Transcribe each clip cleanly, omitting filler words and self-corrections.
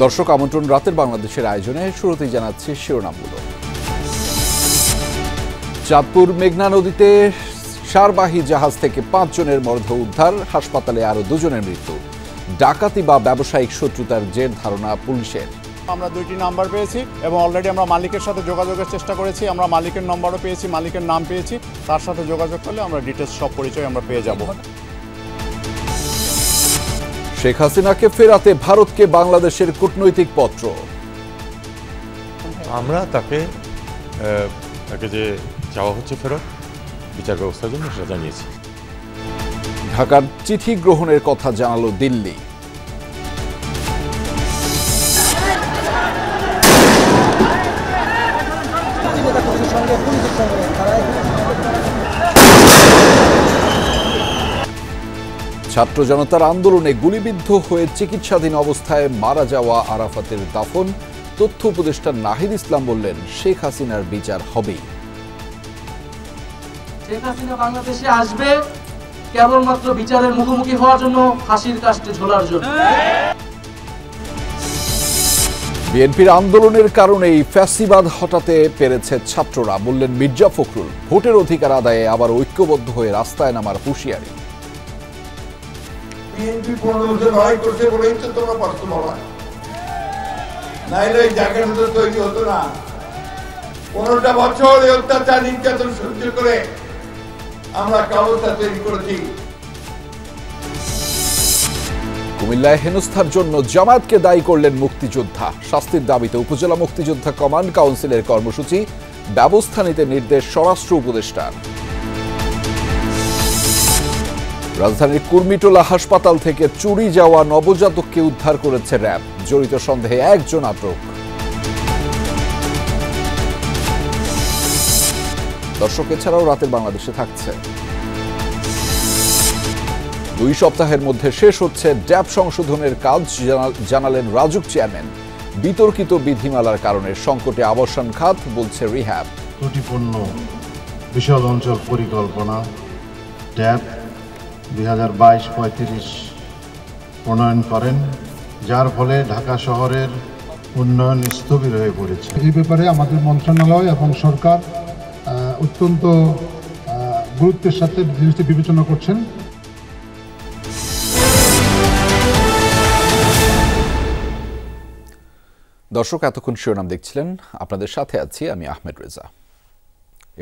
দর্শক আমন্ত্রণ রাতের বাংলাদেশের আয়োজনে শুরুতেই জানাচ্ছি শিরোনামগুলো। চাঁদপুর মেঘনা নদীতে সারবাহী জাহাজ থেকে 5 জনের মরদেহ উদ্ধার, হাসপাতালে আরো 2 জনের মৃত্যু। ডাকাতি বা ব্যবসায়িক শত্রুতার জের ধারণা পুলিশের। আমরা 2টি নাম্বার পেয়েছি এবং অলরেডি আমরা মালিকের সাথে যোগাযোগের চেষ্টা করেছি। আমরা মালিকের নম্বরও পেয়েছি, মালিকের নাম পেয়েছি। তার সাথে যোগাযোগ করলে আমরা ডিটেলস সব পরিচয় আমরা পেয়ে যাব। শেখ হাসিনাকে ফেরাতে ভারতকে বাংলাদেশের কূটনৈতিক পত্র। আমরা তাকে যে চাওয়া হচ্ছে ফেরত বিচার ব্যবস্থার জন্য সেটা জানিয়েছি। ঢাকার চিঠি গ্রহণের কথা জানালো দিল্লি। ছাত্র জনতার আন্দোলনে গুলিবিদ্ধ হয়ে চিকিৎসাধীন অবস্থায় মারা যাওয়া আরাফাতের দাফন। তথ্য উপদেষ্টা নাহিদ ইসলাম বললেন, শেখ হাসিনার বিচার হবেই। শেখ হাসিনা বাংলাদেশে আসবে কেবলমাত্র বিচারের মুখোমুখি হওয়ার জন্য, ফাঁসির কাস্টে ঝোলার জন্য। বিএনপির আন্দোলনের কারণেই ফ্যাসিবাদ হটাতে পেরেছে ছাত্ররা, বললেন মির্জা ফখরুল। ভোটের অধিকার আদায়ে আবার ঐক্যবদ্ধ হয়ে রাস্তায় নামার হুঁশিয়ারি। বিএনপি 15 বছর লড়াই করছে বলেই তো তোমরা পারছো বাবা, নাইলে এই জায়গাটা তো তৈরি হতো না। 15টা বছর এই অত্যাচার নির্যাতন সহ্য করে আমরা কাগজটা তৈরি করেছি। কুমিল্লায় হেনস্থার জন্য জামায়াতকে দায়ী করলেন মুক্তিযোদ্ধা। শাস্তির দাবিতে উপজেলা মুক্তিযোদ্ধা কমান্ড কাউন্সিলের কর্মসূচি, ব্যবস্থা নিতে নির্দেশ স্বরাষ্ট্র উপদেষ্টার। রাজধানীর কুর্মিটোলা হাসপাতাল থেকে চুরি যাওয়া নবজাতককে উদ্ধার করেছে র্যাব। জড়িত সন্দেহে 1 জন আটক। দর্শক, এছাড়াও রাতের বাংলাদেশে থাকছে। 2 সপ্তাহের মধ্যে শেষ হচ্ছে ড্যাব সংশোধনের কাজ, জানালেন রাজুক চেয়ারম্যান। বিতর্কিত বিধিমালার কারণে সংকটে আবাসন খাত, বলছে রিহ্যাব। ত্রুটিপূর্ণ বিশাল অঞ্চল পরিকল্পনা ড্যাব 2022-35 প্রণয়ন করেন, যার ফলে ঢাকা শহরের উন্নয়ন স্থবির হয়ে পড়েছে। এই ব্যাপারে আমাদের মন্ত্রণালয় এবং সরকার অত্যন্ত গুরুত্বের সাথে জিনিসটি বিবেচনা করছেন। দর্শক, এতক্ষণ শিরোনাম দেখছিলেন, আপনাদের সাথে আছি আমি আহমেদ রেজা।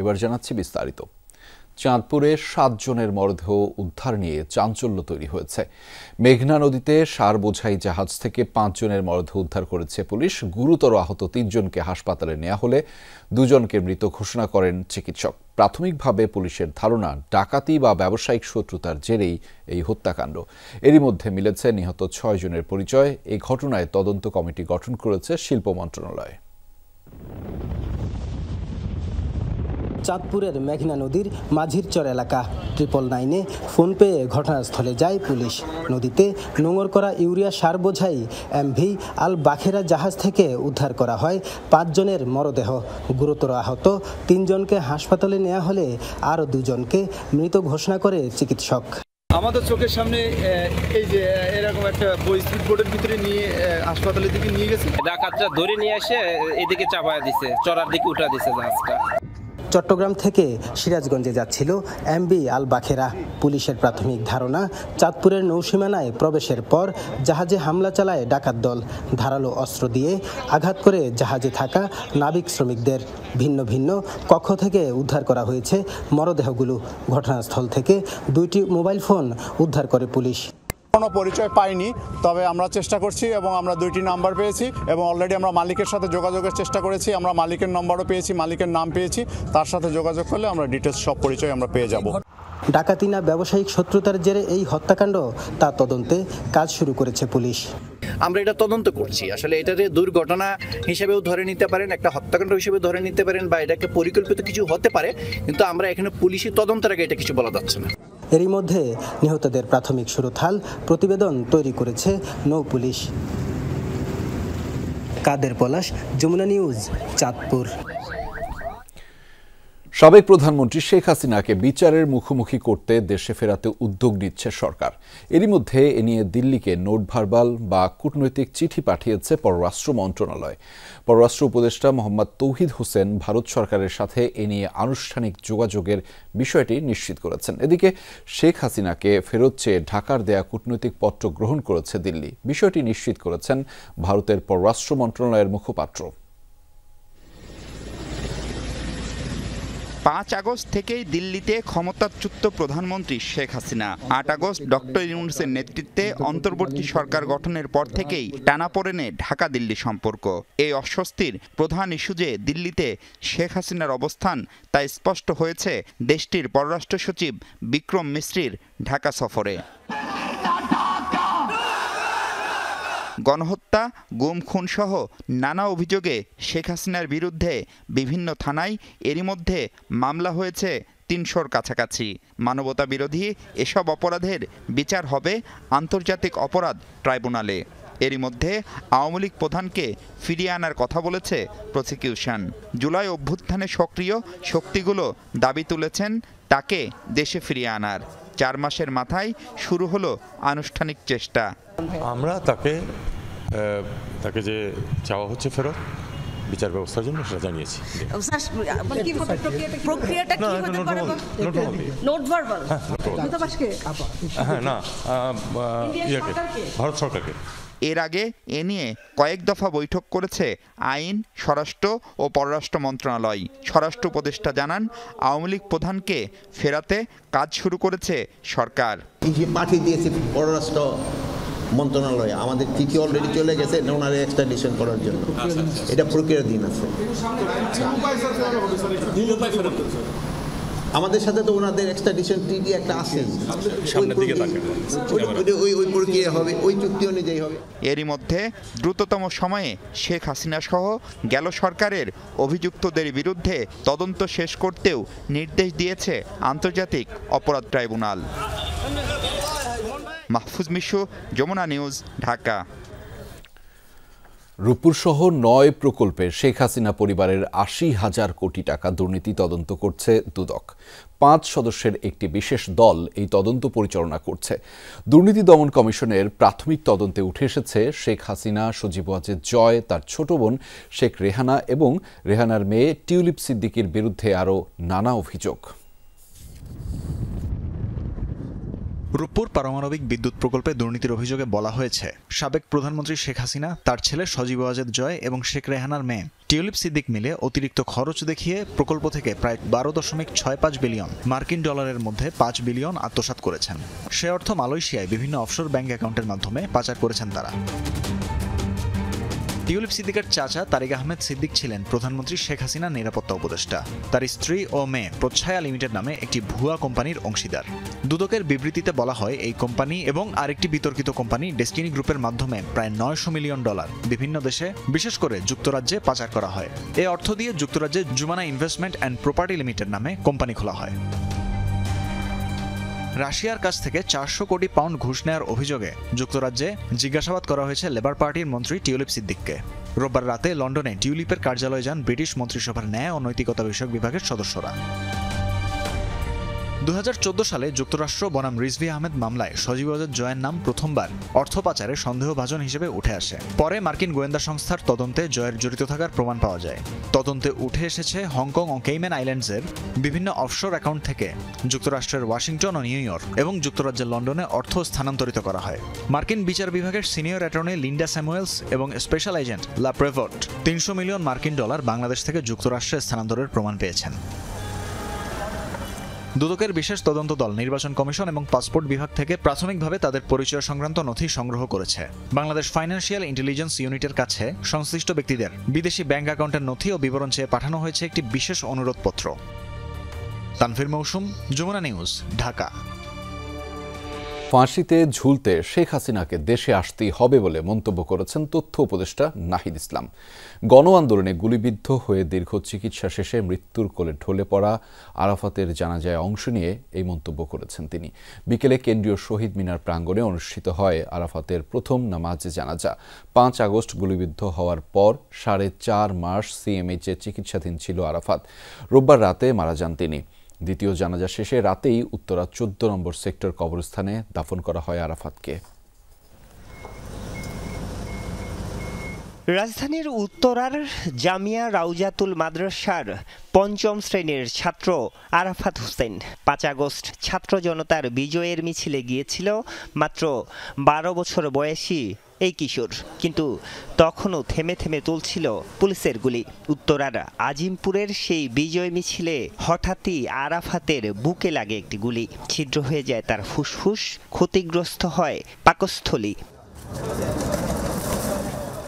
এবার জানাচ্ছি বিস্তারিত। চাঁদপুরে 7 জনের মরদেহ উদ্ধার নিয়ে চাঞ্চল্য তৈরি হয়েছে। মেঘনা নদীতে সার বোঝাই জাহাজ থেকে 5 জনের মরদেহ উদ্ধার করেছে পুলিশ। গুরুতর আহত 3 জনকে হাসপাতালে নেওয়া হলে 2 জনকে মৃত ঘোষণা করেন চিকিৎসক। প্রাথমিকভাবে পুলিশের ধারণা, ডাকাতি বা ব্যবসায়িক শত্রুতার জেরেই এই হত্যাকাণ্ড। এরই মধ্যে মিলেছে নিহত 6 জনের পরিচয়। এই ঘটনায় তদন্ত কমিটি গঠন করেছে শিল্প মন্ত্রণালয়। চাঁদপুরের মেঘনা নদীর মাঝিরচর এলাকা 999-এ ফোন পেয়ে ঘটনাস্থলে যায় পুলিশ। নদীতে নোঙর করা ইউরিয়া সার বোঝাই MV আল বাখেরা জাহাজ থেকে উদ্ধার করা হয় 5 জনের মরদেহ। গুরুতর আহত 3 জনকে হাসপাতালে নেওয়া হলে আরও 2 জনকে মৃত ঘোষণা করে চিকিৎসক। আমাদের চোখের সামনে এই যে এরকম একটা বৈদ্যুতিক বোর্ডের ভিতরে নিয়ে হাসপাতালের দিকে নিয়ে গেছে। ডাকাতরা ধরে নিয়ে এসে এদিকে চাপায়া দিছে, চড়ার দিকে উঠা দিছে জাহাজটা। চট্টগ্রাম থেকে সিরাজগঞ্জে যাচ্ছিল MV আল বাখেরা। পুলিশের প্রাথমিক ধারণা, চাঁদপুরের নৌসীমানায় প্রবেশের পর জাহাজে হামলা চালায় ডাকাত দল। ধারালো অস্ত্র দিয়ে আঘাত করে জাহাজে থাকা নাবিক শ্রমিকদের। ভিন্ন ভিন্ন কক্ষ থেকে উদ্ধার করা হয়েছে মরদেহগুলো। ঘটনাস্থল থেকে 2টি মোবাইল ফোন উদ্ধার করে পুলিশ। কোনো পরিচয় পাইনি, তবে আমরা চেষ্টা করছি এবং আমরা 2টি নাম্বার পেয়েছি এবং অলরেডি আমরা মালিকের সাথে যোগাযোগের চেষ্টা করেছি। আমরা মালিকের নম্বরও পেয়েছি, মালিকের নাম পেয়েছি। তার সাথে যোগাযোগ করলে আমরা ডিটেলস সব পরিচয় আমরা পেয়ে যাব। ডাকাতি না ব্যবসায়িক শত্রুতার জেরে এই হত্যাকাণ্ড, তা তদন্তে কাজ শুরু করেছে পুলিশ। আমরা এটা তদন্ত করছি। আসলে এটাকে দুর্ঘটনা হিসেবেও ধরে নিতে পারেন, একটা হত্যাকাণ্ড হিসেবে ধরে নিতে পারেন, বা এটাকে পরিকল্পিত কিছু হতে পারে, কিন্তু আমরা এখানে পুলিশি তদন্তের আগে এটা কিছু বলা যাচ্ছে না। এরই মধ্যে নিহতদের প্রাথমিক সুরতহাল প্রতিবেদন তৈরি করেছে নৌ পুলিশ। কাদের পলাশ, যমুনা নিউজ, চাঁদপুর। সাবেক প্রধানমন্ত্রী শেখ হাসিনাকে বিচারের মুখোমুখি করতে দেশে ফেরাতে উদ্যোগ নিচ্ছে সরকার। এরই মধ্যে এ নিয়ে দিল্লিকে নোট ভার্বাল বা কূটনৈতিক চিঠি পাঠিয়েছে পররাষ্ট্র মন্ত্রণালয়। পররাষ্ট্র উপদেষ্টা মোহাম্মদ তৌহিদ হোসেন ভারত সরকারের সাথে এ নিয়ে আনুষ্ঠানিক যোগাযোগের বিষয়টি নিশ্চিত করেছেন। এদিকে শেখ হাসিনাকে ফেরত চেয়ে ঢাকার দেয়া কূটনৈতিক পত্র গ্রহণ করেছে দিল্লি। বিষয়টি নিশ্চিত করেছেন ভারতের পররাষ্ট্র মন্ত্রণালয়ের মুখপাত্র। 5 আগস্ট থেকেই দিল্লিতে ক্ষমতাচ্যুত প্রধানমন্ত্রী শেখ হাসিনা। 8 আগস্ট ডক্টর ইউনূসের নেতৃত্বে অন্তর্বর্তী সরকার গঠনের পর থেকেই টানাপোড়েনে ঢাকা দিল্লি সম্পর্ক। এই অস্বস্তির প্রধান ইস্যু যে দিল্লিতে শেখ হাসিনার অবস্থান তা স্পষ্ট হয়েছে দেশটির পররাষ্ট্র সচিব বিক্রম মিশ্রির ঢাকা সফরে। গণহত্যা, গুম খুন সহ নানা অভিযোগে শেখ হাসিনার বিরুদ্ধে বিভিন্ন থানায় এরই মধ্যে মামলা হয়েছে 300-র কাছাকাছি। মানবতা বিরোধী এসব অপরাধের বিচার হবে আন্তর্জাতিক অপরাধ ট্রাইব্যুনালে। এরই মধ্যে আওয়ামী লীগ প্রধানকে ফিরিয়ে আনার কথা বলেছে প্রসিকিউশন। জুলাই অভ্যুত্থানে সক্রিয় শক্তিগুলো দাবি তুলেছেন তাকে দেশে ফিরিয়ে আনার। 4 মাসের মাথায় শুরু হলো আনুষ্ঠানিক চেষ্টা। আমরা তাকে যে চাওয়া হচ্ছে ফেরত বিচার ব্যবস্থার জন্য সেটা জানিয়েছি। ভারত সরকারকে এর আগে এ নিয়ে কয়েক দফা বৈঠক করেছে আইন, স্বরাষ্ট্র ও পররাষ্ট্র মন্ত্রণালয়। স্বরাষ্ট্র উপদেষ্টা জানান আওয়ামী লীগ প্রধানকে ফেরাতে কাজ শুরু করেছে সরকার। পাঠিয়ে দিয়েছে পররাষ্ট্র মন্ত্রণালয়ে, আমাদের চিঠি অলরেডি চলে গেছে ওনার এক্সট্রাডিশন করার জন্য। এটা প্রক্রিয়াধীন আছে। আমাদের সাথে তো ওনাদের এক্সট্রাডিশন ট্রিটি একটা আছে, ওই প্রক্রিয়া হবে, ওই চুক্তি অনুযায়ী হবে। এরই মধ্যে দ্রুততম সময়ে শেখ হাসিনা সহ গেল সরকারের অভিযুক্তদের বিরুদ্ধে তদন্ত শেষ করতেও নির্দেশ দিয়েছে আন্তর্জাতিক অপরাধ ট্রাইব্যুনাল। মাহফুজ মিশু, যমুনা নিউজ, ঢাকা। রূপপুর সহ 9 প্রকল্পে শেখ হাসিনা পরিবারের 80,000 কোটি টাকা দুর্নীতি তদন্ত করছে দুদক। 5 সদস্যের একটি বিশেষ দল এই তদন্ত পরিচালনা করছে। দুর্নীতি দমন কমিশনের প্রাথমিক তদন্তে উঠে এসেছে শেখ হাসিনা, সজীব ওয়াজেদ জয়, তার ছোট বোন শেখ রেহানা এবং রেহানার মেয়ে টিউলিপ সিদ্দিকীর বিরুদ্ধে আরও নানা অভিযোগ। রূপপুর পারমাণবিক বিদ্যুৎ প্রকল্পে দুর্নীতির অভিযোগে বলা হয়েছে সাবেক প্রধানমন্ত্রী শেখ হাসিনা, তার ছেলে সজীব ওয়াজেদ জয় এবং শেখ রেহানার মেয়ে টিউলিপ সিদ্দিক মিলে অতিরিক্ত খরচ দেখিয়ে প্রকল্প থেকে প্রায় 12.65 বিলিয়ন মার্কিন ডলারের মধ্যে 5 বিলিয়ন আত্মসাৎ করেছেন। সে অর্থ মালয়েশিয়ায় বিভিন্ন অফশোর ব্যাংক অ্যাকাউন্টের মাধ্যমে পাচার করেছেন তারা। টিউলিপ সিদ্দিকের চাচা তারিক আহমেদ সিদ্দিক ছিলেন প্রধানমন্ত্রী শেখ হাসিনার নিরাপত্তা উপদেষ্টা। তার স্ত্রী ও মেয়ে প্রচ্ছায়া লিমিটেড নামে একটি ভুয়া কোম্পানির অংশীদার। দুদকের বিবৃতিতে বলা হয় এই কোম্পানি এবং আরেকটি বিতর্কিত কোম্পানি ডেস্টিনি গ্রুপের মাধ্যমে প্রায় 900 মিলিয়ন ডলার বিভিন্ন দেশে, বিশেষ করে যুক্তরাজ্যে পাচার করা হয়। এই অর্থ দিয়ে যুক্তরাজ্যে Jumana investment and property limited নামে কোম্পানি খোলা হয়। রাশিয়ার কাছ থেকে 400 কোটি পাউন্ড ঘুষ নেওয়ার অভিযোগে যুক্তরাজ্যে জিজ্ঞাসাবাদ করা হয়েছে লেবার পার্টির মন্ত্রী টিউলিপ সিদ্দিককে। রোববার রাতে লন্ডনে টিউলিপের কার্যালয়ে যান ব্রিটিশ মন্ত্রিসভার ন্যায় ও নৈতিকতা বিষয়ক বিভাগের সদস্যরা। 2014 সালে যুক্তরাষ্ট্র বনাম রিজভী আহমেদ মামলায় সজীব ওয়াজেদ জয়ের নাম প্রথমবার অর্থ পাচারে সন্দেহভাজন হিসেবে উঠে আসে। পরে মার্কিন গোয়েন্দা সংস্থার তদন্তে জয়ের জড়িত থাকার প্রমাণ পাওয়া যায়। তদন্তে উঠে এসেছে হংকং ও কেইম্যান আইল্যান্ডসের বিভিন্ন অফশোর অ্যাকাউন্ট থেকে যুক্তরাষ্ট্রের ওয়াশিংটন ও নিউ ইয়র্ক এবং যুক্তরাজ্যের লন্ডনে অর্থ স্থানান্তরিত করা হয়। মার্কিন বিচার বিভাগের সিনিয়র অ্যাটর্নি লিন্ডা স্যামুয়েলস এবং স্পেশাল এজেন্ট লা প্রেভট 300 মিলিয়ন মার্কিন ডলার বাংলাদেশ থেকে যুক্তরাষ্ট্রে স্থানান্তরের প্রমাণ পেয়েছেন। দুদকের বিশেষ তদন্ত দল নির্বাচন কমিশন এবং পাসপোর্ট বিভাগ থেকে প্রাথমিকভাবে তাদের পরিচয় সংক্রান্ত নথি সংগ্রহ করেছে। বাংলাদেশ ফাইন্যান্সিয়াল ইন্টেলিজেন্স ইউনিটের কাছে সংশ্লিষ্ট ব্যক্তিদের বিদেশি ব্যাংক অ্যাকাউন্টের নথি ও বিবরণ চেয়ে পাঠানো হয়েছে একটি বিশেষ অনুরোধপত্র। তানভীর মৌসুম, যমুনা নিউজ, ঢাকা। ফাঁসিতে ঝুলতে শেখ হাসিনাকে দেশে আসতেই হবে বলে মন্তব্য করেছেন তথ্য উপদেষ্টা নাহিদ ইসলাম। গণ আন্দোলনে গুলিবিদ্ধ হয়ে দীর্ঘ চিকিৎসা শেষে মৃত্যুর কোলে ঢলে পড়া আরাফাতের জানাজায় অংশ নিয়ে এই মন্তব্য করেছেন তিনি। বিকেলে কেন্দ্রীয় শহীদ মিনার প্রাঙ্গণে অনুষ্ঠিত হয় আরাফাতের প্রথম নামাজে জানাজা। 5 আগস্ট গুলিবিদ্ধ হওয়ার পর 4.5 মাস সিএমএইচে চিকিৎসাধীন ছিল আরাফাত। রোববার রাতে মারা যান তিনি। দ্বিতীয় জানাজা শেষে রাতেই উত্তরা 14 নম্বর সেক্টর কবরস্থানে দাফন করা হয় আরাফাতকে। রাজধানীর উত্তরার জামিয়া রাউজাতুল মাদ্রাসার 5ম শ্রেণীর ছাত্র আরাফাত হোসেন 5 আগস্ট ছাত্র জনতার বিজয়ের মিছিলে গিয়েছিল মাত্র 12 বছর বয়সী এই কিশোর, কিন্তু তখনও থেমে থেমে তুলছিল পুলিশের গুলি। উত্তরার আজিমপুরের সেই বিজয় মিছিলে হঠাৎই আরাফাতের বুকে লাগে একটি গুলি। ছিদ্র হয়ে যায় তার ফুসফুস, ক্ষতিগ্রস্ত হয় পাকস্থলী।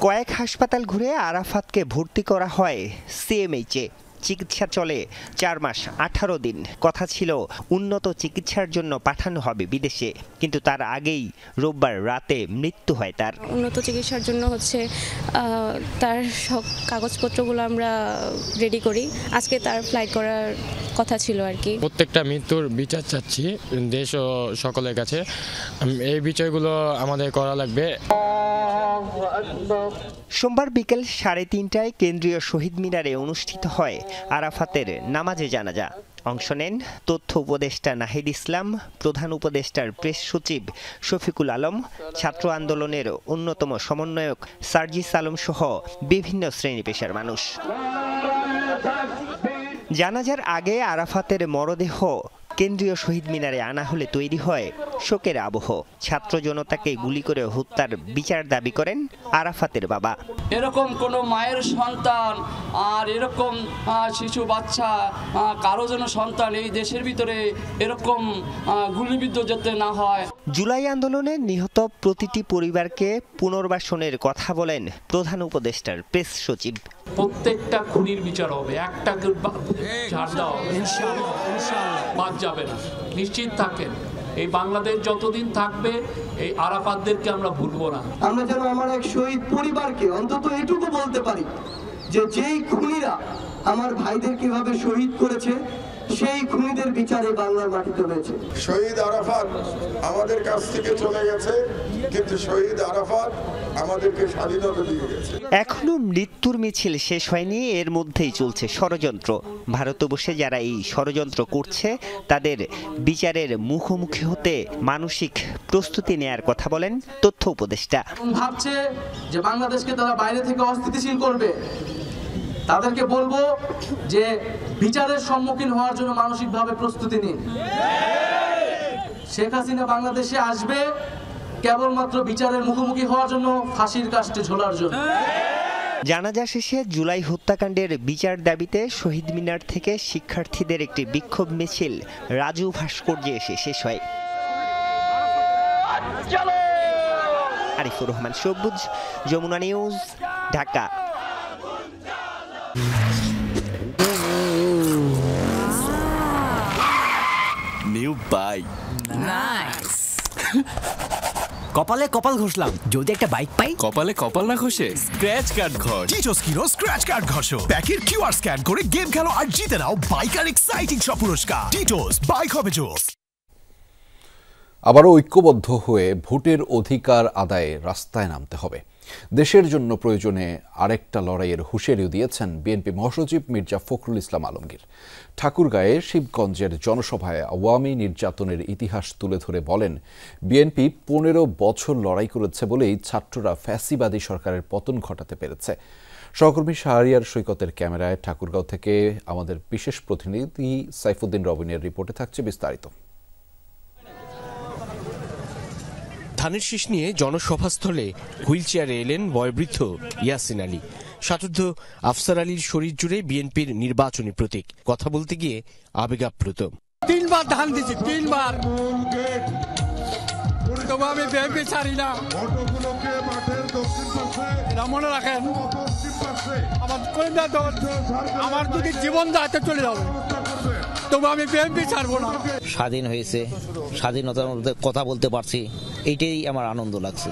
কয়েক হাসপাতাল ঘুরে আরাফাতকে ভর্তি করা হয় সিএমএইচে। চিকিৎসা চলে 4 মাস 18 দিন। কথা ছিল উন্নত চিকিৎসার জন্য পাঠানো হবে বিদেশে, কিন্তু তার আগেই রোববার রাতে মৃত্যু হয় তার। উন্নত চিকিৎসার জন্য তার সব কাগজপত্রগুলো আমরা রেডি করি। আজকে তার ফ্লাইট করার কথা ছিল আর কি। প্রত্যেকটা মৃত্যুর বিচার চাচ্ছি দেশ ও সকলের কাছে। এই বিষয়গুলো আমাদের করা লাগবে। সোমবার বিকেল 3:30টায় কেন্দ্রীয় শহীদ মিনারে অনুষ্ঠিত হয় আরাফাতের নামাজে জানাজা। অংশ নেন তথ্য উপদেষ্টা নাহিদ ইসলাম, প্রধান উপদেষ্টার প্রেস সচিব শফিকুল আলম, ছাত্র আন্দোলনের অন্যতম সমন্বয়ক সার্জিস আলম সহ বিভিন্ন শ্রেণী পেশার মানুষ। জানাজার আগে আরাফাতের মরদেহ কেন্দ্রীয় শহীদ মিনারে আনা হলে তৈরি হয় শোকের আবহ। ছাত্র জনতাকে গুলি করে হত্যার বিচার দাবি করেন আরাফাতের বাবা। এরকম কোনো মায়ের সন্তান আর এরকম শিশু বাচ্চা কারো যেন সন্তান এই দেশের ভিতরে এরকম গুলিবিদ্ধ যেতে না হয়। জুলাই আন্দোলনে নিহত প্রতিটি পরিবারকে পুনর্বাসনের কথা বলেন প্রধান উপদেষ্টার প্রেস সচিব। প্রত্যেকটা খুনির বিচার হবে, একটা ছাড় দেওয়া হবে, বাদ যাবে না। নিশ্চিত থাকেন, এই বাংলাদেশ যতদিন থাকবে এই আরাফাতদেরকে আমরা ভুলবো না। আমরা যেন আমার এক শহীদ পরিবারকে অন্তত এটুকু বলতে পারি যে যেই খুনিরা আমার ভাইদের কিভাবে শহীদ করেছে সেই খুনিদের বিচারে বাংলার মাটিতে হয়েছে। শহীদ আরাফাত আমাদের কাছ থেকে চলে গেছে, কিন্তু শহীদ আরাফাত আমাদেরকে স্বাধীনতা দিয়ে গেছে। এখনো মৃত্যুর মিছিল শেষ হয়নি, এর মধ্যেই চলছে ষড়যন্ত্র। ভারতে বসে যারা এই ষড়যন্ত্র করছে তাদের বিচারের মুখোমুখি হতে মানসিক প্রস্তুতি নেয়ার কথা বলেন তথ্য উপদেষ্টা। ভাবছে যে বাংলাদেশকে তারা বাইরে থেকে অস্থিতিশীল করবে, তাদেরকে বলবো যে বিচারের সম্মুখীন হওয়ার জন্য মানসিকভাবে প্রস্তুতি নিন। শেখ হাসিনা বাংলাদেশে আসবে কেবলমাত্র বিচারের মুখোমুখি হওয়ার জন্য, ফাঁসির কাস্টে ঝোলার জন্য। জানাজা শেষে জুলাই হত্যাকাণ্ডের বিচার দাবিতে শহীদ মিনার থেকে শিক্ষার্থীদের একটি বিক্ষোভ মিছিল রাজু ভাস্কর্যে এসে শেষ হয়। Arifur Rahman Sabuj, Jamuna news, Dhaka. New bike, nice. কপালে কপাল ঘষলাম, যদি একটা বাইক পাই। কপালে কপাল না ঘষে স্ক্র্যাচ কার্ড ঘষ। টিটোস কিনো স্ক্র্যাচ কার্ড ঘষো। প্যাকের কিউআর স্ক্যান করে গেম খেলো আর জিতে নাও বাইক আর এক্সাইটিং সব পুরস্কার। টিটোস, বাইক হবে জোস। আবারও ঐক্যবদ্ধ হয়ে ভোটের অধিকার আদায়ে রাস্তায় নামতে হবে। দেশের জন্য প্রয়োজনে আরেকটা লড়াইয়ের হুঁশিয়ারিও দিয়েছেন বিএনপি মহাসচিব মির্জা ফখরুল ইসলাম আলমগীর। ঠাকুরগাঁয়ে শিবগঞ্জের জনসভায় আওয়ামী নির্যাতনের ইতিহাস তুলে ধরে বলেন, বিএনপি 15 বছর লড়াই করেছে বলেই ছাত্ররা ফ্যাসিবাদী সরকারের পতন ঘটাতে পেরেছে। সহকর্মী শাহরিয়ার সৈকতের ক্যামেরায় ঠাকুরগাঁও থেকে আমাদের বিশেষ প্রতিনিধি সাইফুদ্দিন রবিনের রিপোর্টে থাকছে বিস্তারিত। ধানের শীষ নিয়ে জনসভাস্থলে হুইলচেয়ারে এলেন বয়োবৃদ্ধ ইয়াসিন আলী। সাতুর্ধ আফসার আলীর শরীর জুড়ে বিএনপির নির্বাচনী প্রতীক। কথা বলতে গিয়ে আবেগাপ্লুত। 3 বার ধান দিছি, 3 বার। তবু আমি বিএনপি ছাড়ি না। মনে রাখেন, আমার যদি জীবন যাতে চলে যাবে। তবু আমি বিএনপি ছাড়বো না। স্বাধীন হয়েছে, স্বাধীনতার মধ্যে কথা বলতে পারছি, এইটাই আমার আনন্দ লাগছে।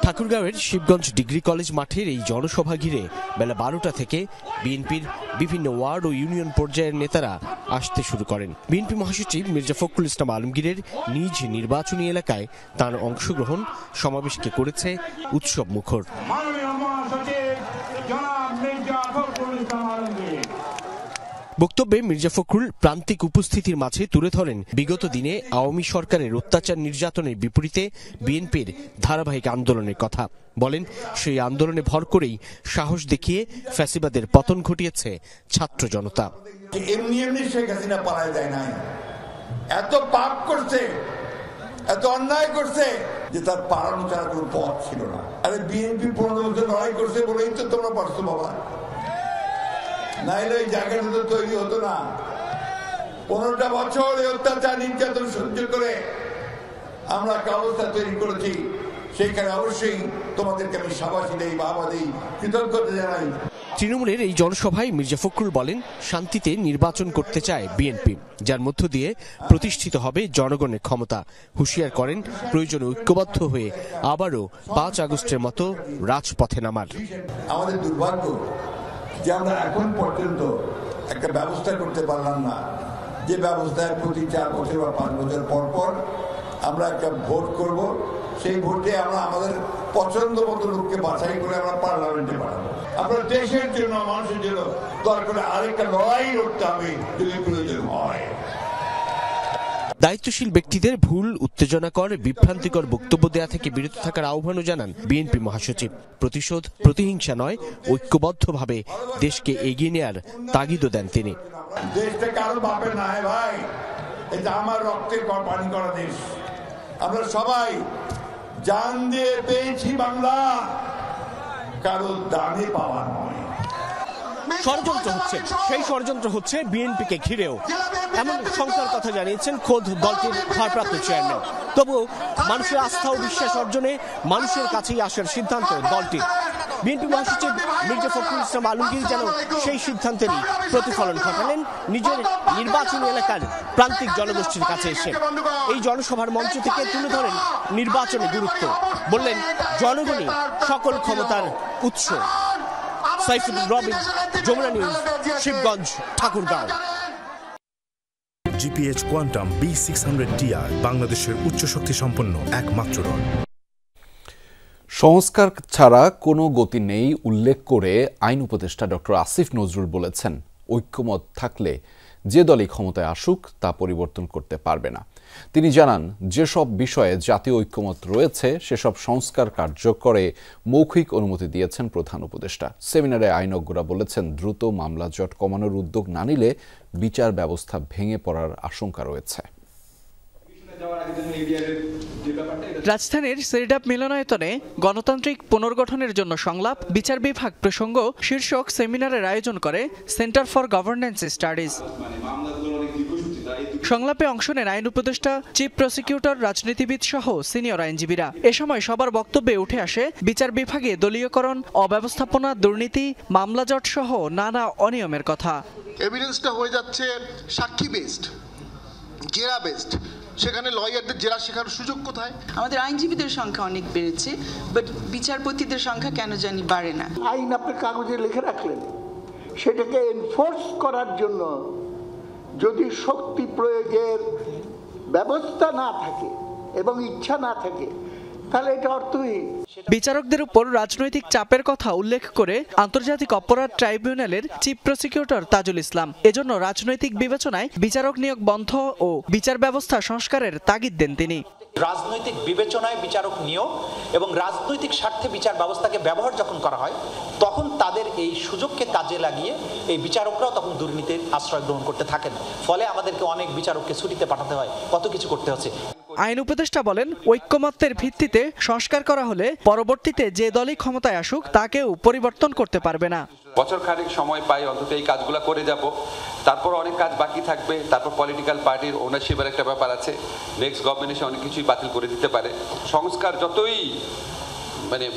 ঠাকুরগাঁওয়ের শিবগঞ্জ ডিগ্রি কলেজ মাঠের এই জনসভা ঘিরে বেলা 12টা থেকে বিএনপির বিভিন্ন ওয়ার্ড ও ইউনিয়ন পর্যায়ের নেতারা আসতে শুরু করেন। বিএনপি মহাসচিব মির্জা ফখরুল ইসলাম আলমগীরের নিজ নির্বাচনী এলাকায় তার অংশগ্রহণ সমাবেশকে করেছে উৎসব মুখর। বক্তব্যে মির্জা ফখরুল প্রান্তিক উপস্থিতির মাঝে তুলে ধরেন বিগত দিনে আওয়ামী সরকারের অত্যাচার নির্যাতনের বিপরীতে বিএনপির ধারাবাহিক আন্দোলনের কথা বলেন। সেই আন্দোলনে ভর করেই সাহস দেখিয়ে ফ্যাসিবাদের পতন ঘটিয়েছে ছাত্র জনতা। এমনি এমনি শেখ হাসিনা পালায় যায় নাই, এত পাপ করছে, এত অন্যায় করছে যে তার পালানো ছাড়া কোনো পথ ছিল না। আরে বিএনপি 15 বছর লড়াই করছে বলেই তো তোমরা পারছো বাবা, নাইলে এই জায়গাটা তো তৈরি হতো না। 15টা বছর এই অত্যাচার নির্যাতন সহ্য করে আমরা একটা অবস্থা তৈরি করেছি, সেইখানে অবশ্যই তোমাদেরকে আমি সাবাসী দেই, বাবা দেই, কৃতজ্ঞতা জানাই। তৃণমূলের এই জনসভায় মির্জা ফখরুল বলেন, শান্তিতে নির্বাচন করতে চায় বিএনপি, যার মধ্য দিয়ে প্রতিষ্ঠিত হবে জনগণের ক্ষমতা। হুঁশিয়ার করেন প্রয়োজনে ঐক্যবদ্ধ হয়ে আবারও 5 আগস্টের মতো রাজপথে নামার। আমাদের দুর্ভাগ্য যে আমরা এখন পর্যন্ত একটা ব্যবস্থা করতে পারলাম না, যে ব্যবস্থায় প্রতি 4 বছর বা 5 বছর পর পর আমরা একটা ভোট করব, সেই ভোটে আমরা আমাদের পছন্দ মতো লোককে বাছাই করে আমরা পার্লামেন্টে পাঠাবো। আমরা দেশের জন্য, মানুষের জন্য দরকার আরেকটা লড়াই লড়তে হবে যদি প্রয়োজন হয়। দায়িত্বশীল ব্যক্তিদের ভুল, উত্তেজনাকর, বিভ্রান্তিকর বক্তব্য দেয়া থেকে বিরত থাকার আহ্বানও জানান বিএনপি মহাসচিব। প্রতিশোধ, প্রতিহিংসা নয়, ঐক্যবদ্ধভাবে দেশকে এগিয়ে নেয়ার তাগিদও দেন তিনি। দেশটা কারো বাপের না ভাই, এটা আমার রক্তের পানি করা দেশ। আমরা সবাই জান দিয়ে পেয়েছি বাংলা, কারো দানে পাওয়া নয়। ষড়যন্ত্র হচ্ছে, সেই ষড়যন্ত্র হচ্ছে বিএনপিকে ঘিরেও, এমন শঙ্কার কথা জানিয়েছেন খোদ দলটির ভারপ্রাপ্ত চেয়ারম্যান। তবুও মানুষের আস্থা ও বিশ্বাস অর্জনে মানুষের কাছেই আসার সিদ্ধান্ত দলটির। বিএনপি মহাসচিব মির্জা ফখরুল ইসলাম আলমগীর যেন সেই সিদ্ধান্তেরই প্রতিফলন ঘটালেন নিজের নির্বাচনী এলাকার প্রান্তিক জনগোষ্ঠীর কাছে এসে। এই জনসভার মঞ্চ থেকে তুলে ধরেন নির্বাচনের গুরুত্ব, বললেন জনগণই সকল ক্ষমতার উৎস। Saiful Robin, Jamuna news, Shibganj, Thakurgaon. GPH quantum B600TR বাংলাদেশের উচ্চ শক্তি সম্পন্ন একমাত্র রড। সংস্কার ছাড়া কোনো গতি নেই উল্লেখ করে আইন উপদেষ্টা ডক্টর আসিফ নজরুল বলেছেন, ঐক্যমত থাকলে যে দলই ক্ষমতায় আসুক তা পরিবর্তন করতে পারবে না। তিনি জানান, যেসব বিষয়ে জাতীয় ঐক্যমত রয়েছে সেসব সংস্কার কার্যকরে মৌখিক অনুমতি দিয়েছেন প্রধান উপদেষ্টা। সেমিনারে আইনজ্ঞরা বলেছেন, দ্রুত মামলা জট কমানোর উদ্যোগ না নিলে বিচার ব্যবস্থা ভেঙে পড়ার আশঙ্কা রয়েছে। রাজধানীর সেরিডাপ মিলনায়তনে গণতান্ত্রিক পুনর্গঠনের জন্য সংলাপ, বিচার বিভাগ প্রসঙ্গ শীর্ষক সেমিনারের আয়োজন করে সেন্টার ফর গভর্নেন্স স্টাডিজ। সংলাপে অংশ নেন আইন উপদেষ্টা, চিফ প্রসিকিউটর, রাজনীতিবিদ সহ সিনিয়র আইনজীবীরা। এ সময় সবার বক্তব্যে উঠে আসে বিচার বিভাগে দলীয়করণ, অব্যবস্থাপনা, দুর্নীতি, মামলা জট সহ নানা অনিয়মের কথা। এভিডেন্সটা হয়ে যাচ্ছে সাক্ষী বেসড, জেরা বেসড, সেখানে লয়ারদের জেরা শেখার সুযোগ কোথায়? আমাদের আইনজীবীদের সংখ্যা অনেক বেড়েছে, বাট বিচারপতিদের সংখ্যা কেন জানি বাড়ে না। আইন আপনি কাগজে লিখে রাখলেন, সেটাকে এনফোর্স করার জন্য যদি শক্তি প্রয়োগের ব্যবস্থা না থাকে এবং ইচ্ছা না থাকে, তাহলে এটা অর্থহীন। বিচারকদের উপর রাজনৈতিক চাপের কথা উল্লেখ করে আন্তর্জাতিক অপরাধ ট্রাইব্যুনালের চিফ প্রসিকিউটর তাজুল ইসলাম এজন্য রাজনৈতিক বিবেচনায় বিচারক নিয়োগ বন্ধ ও বিচার ব্যবস্থা সংস্কারের তাগিদ দেন তিনি। রাজনৈতিক বিবেচনায় বিচারক নিয়োগ এবং রাজনৈতিক স্বার্থে বিচার ব্যবস্থাকে ব্যবহার যখন করা হয়, তখন তাদের এই সুযোগকে কাজে লাগিয়ে এই বিচারকরাও তখন দুর্নীতির আশ্রয় গ্রহণ করতে থাকেন। ফলে আমাদেরকে অনেক বিচারককে ছুটিতে পাঠাতে হয়, কত কিছু করতে হচ্ছে। আইন উপদেষ্টা বলেন, ঐক্যমত্যের ভিত্তিতে সংস্কার করা হলে পরবর্তীতে যে দলই ক্ষমতায় আসুক তাকেও পরিবর্তন করতে পারবে না। বছর খানেক সময় পাই, অন্তত এই কাজগুলো করে যাব, তারপর অনেক কাজ বাকি থাকবে। তারপর পলিটিক্যাল পার্টির ওনারশিপের একটা ব্যাপার আছে, নেক্সট গভর্নমেন্ট এসে অনেক কিছুই বাতিল করে দিতে পারে। সংস্কার যতই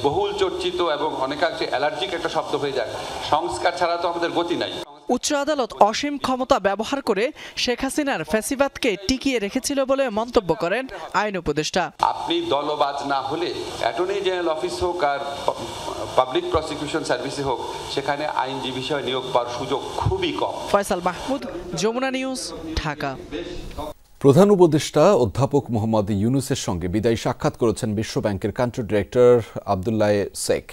বহুল চর্চিত এবং অনেকাংশে অ্যালার্জিক একটা শব্দ হয়ে যায়, সংস্কার ছাড়া তো আমাদের গতি নাই। উচ্চ আদালত অসীম ক্ষমতা ব্যবহার করে শেখ হাসিনার ফ্যাসিবাদকে টিকিয়ে রেখেছিল বলে মন্তব্য করেন আইন উপদেষ্টা। আপনি দলবাজ না হলে অ্যাটর্নি জেনারেল অফিস হোক আর পাবলিক প্রসিকিউশন সার্ভিসে হোক, সেখানে আইনজীবী হিসেবে নিয়োগ পাওয়ার সুযোগ খুবই কম। ফয়সাল মাহমুদ, যমুনা নিউজ, ঢাকা। প্রধান উপদেষ্টা অধ্যাপক মোহাম্মদ ইউনূসের সঙ্গে বিদায়ী সাক্ষাৎ করেছেন বিশ্বব্যাংকের কান্ট্রি ডিরেক্টর আব্দুল্লাহ শেখ।